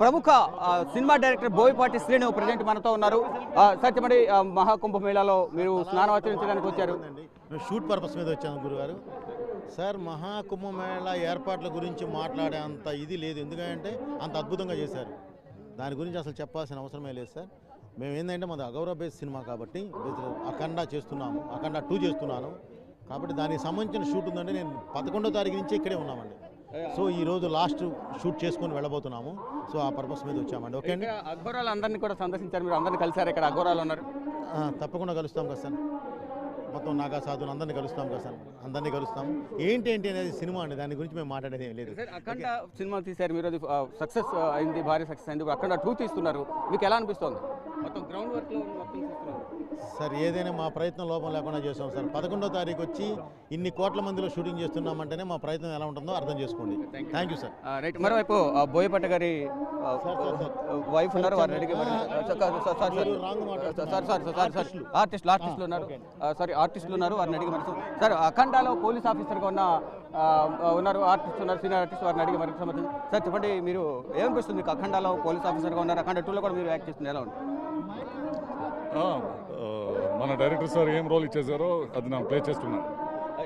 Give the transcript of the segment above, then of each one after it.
ప్రముఖ cinema director Boyapati Srinu present మనతో ఉన్నారు. సార్ చెప్పండి, మహాకుంభమేళాలో మీరు స్నానం ఆచరించడానికి వచ్చారు. షూట్ పర్పస్ మీద వచ్చాను గురుగారు. సార్, మహాకుంభమేళా ఏర్పాట్ల గురించి మాట్లాడే అంత ఇది లేదు, ఎందుకంటే అంత అద్భుతంగా చేశారు. దాని గురించి అసలు చెప్పాల్సిన అవసరమే లేదు సార్. మేము ఏంటంటే మాది అగౌరవ బేస్ సినిమా కాబట్టి అఖండ చేస్తున్నాము, అఖండ 2 చేస్తున్నాను కాబట్టి దానికి సంబంధించిన షూట్ ఉందంటే నేను 11వ తారీఖు నుంచి ఇక్కడే ఉన్నామండి. సో ఈరోజు లాస్ట్ షూట్ చేసుకొని వెళ్ళబోతున్నాము. సో ఆ పర్పస్ మీద వచ్చామండి. ఓకే అండి. అఘోరాలు అందరినీ కూడా సందర్శించారు, మీరు అందరినీ కలిసారు. ఇక్కడ అఘోరాలు ఉన్నారు. తప్పకుండా కలుస్తాం కదా సార్, మొత్తం నాగా సాధువులు అందరినీ కలుస్తాం కదా సార్, అందరినీ కలుస్తాం. ఏంటి అనేది సినిమా అండి, దాని గురించి మేము మాట్లాడేది ఏం లేదు. అఖండ సినిమా తీశారు మీరు, అది సక్సెస్ అయింది, భారీ సక్సెస్ అయింది. అఖండ 2 తీస్తున్నారు, మీకు ఎలా అనిపిస్తుంది? మొత్తం గ్రౌండ్ వర్క్ లో మొత్తం తీస్తున్నారు సార్. ఏదైనా మా ప్రయత్నం లోపం లేకుండా చేస్తాం సార్. 11వ తారీఖు వచ్చి ఇన్ని కోట్ల మందిలో షూటింగ్ చేస్తున్నామంటేనే మా ప్రయత్నం ఎలా ఉంటుందో అర్థం చేసుకోండి. Thank you sir. రైట్. మరోవైపు బోయపాటి గారి వైఫ్ ఉన్నారు, వారిని అడిగి ఆర్టిస్టులు ఉన్నారు, ఆర్టిస్టులు ఉన్నారు, వారిని అడిగి మరి సార్ అఖండాలో పోలీస్ ఆఫీసర్గా ఉన్నారు ఆర్టిస్ట్ ఉన్నారు, సీనియర్ ఆర్టిస్ట్, వారిని అడిగి మరి సంబంధించి సార్ చెప్పండి, మీరు ఏమనిపిస్తుంది? మీకు అఖండాలో పోలీస్ ఆఫీసర్గా ఉన్నారు, అఖండ 2లో కూడా మీరు యాక్ట్ చేస్తుంది, ఎలా ఉంది? మన డైరెక్టర్ సార్ ఏం రోల్ ఇచ్చేసారో అది నేను ప్లే చేస్తున్నాను.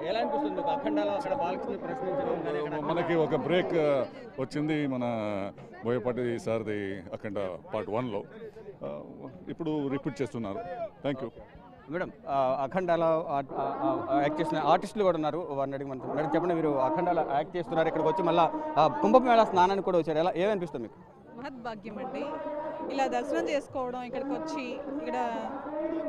ఎలా అనిపిస్తుంది మీకు అఖండాలో అక్కడ బాలకృష్ణ ప్రశ్నించడం? మనకి ఒక బ్రేక్ వచ్చింది మన బోయపాటి సార్ది అఖండ పార్ట్ 1లో, ఇప్పుడు రిపీట్ చేస్తున్నారు. Thank you madam. అఖండాలో యాక్ట్ చేసిన ఆర్టిస్టులు కూడా ఉన్నారు, వారిని అడిగి మేడం చెప్పండి, మీరు అఖండాలో యాక్ట్ చేస్తున్నారు, ఇక్కడికి వచ్చి మళ్ళీ కుంభమేళా స్నానానికి కూడా వచ్చారు, ఎలా ఏమనిపిస్తుంది మీకు? మహద్భాగ్యం అండి, ఇలా దర్శనం చేసుకోవడం, ఇక్కడికి వచ్చి ఇక్కడ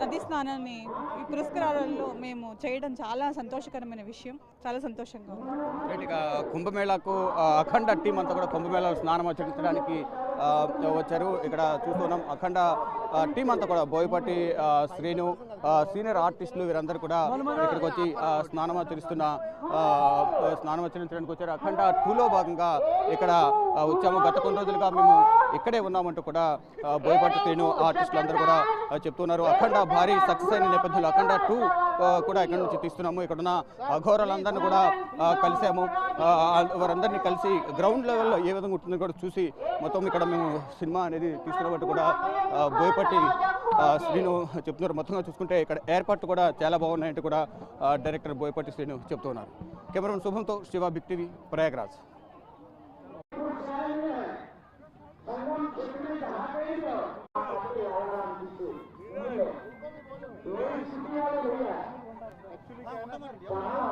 నదీ స్నానాన్ని ఈ పురస్కారాలలో మేము చేయడం చాలా సంతోషకరమైన విషయం, చాలా సంతోషంగా ఉంది. ఇక కుంభమేళాకు అఖండ టీం అంతా కూడా కుంభమేళాలో స్నానం ఆచరించడానికి వచ్చారు. ఇక్కడ చూస్తున్నాం అఖండ టీం అంతా కూడా బోయపాటి శ్రీను, సీనియర్ ఆర్టిస్టులు, వీరందరూ కూడా ఇక్కడికి వచ్చి స్నానం ఆచరించడానికి వచ్చారు. అఖండ 2లో భాగంగా ఇక్కడ వచ్చాము. గత కొన్ని రోజులుగా మేము ఇక్కడే ఉన్నామంటూ కూడా బోయపాటి శ్రీను ఆర్టిస్టులు అందరూ కూడా చెప్తున్నారు. అఖండ భారీ సక్సెస్ అయిన నేపథ్యంలో అఖండ 2 కూడా ఇక్కడ నుంచి తీస్తున్నాము. ఇక్కడున్న అఘోరాలందరినీ కూడా కలిసాము, వారందరినీ కలిసి గ్రౌండ్ లెవెల్లో ఏ విధంగా ఉంటుందో కూడా చూసి మొత్తం ఇక్కడ మేము సినిమా అనేది తీస్తున్నట్టు కూడా బోయపాటి శ్రీను చెప్తున్నారు. మొత్తంగా చూసుకుంటే ఇక్కడ ఏర్పాట్లు కూడా చాలా బాగున్నాయంటూ కూడా డైరెక్టర్ బోయపాటి శ్రీను చెప్తున్నారు. కెమెరామెన్ శుభంతో Shiva, big TV, Prayagraj. Actually,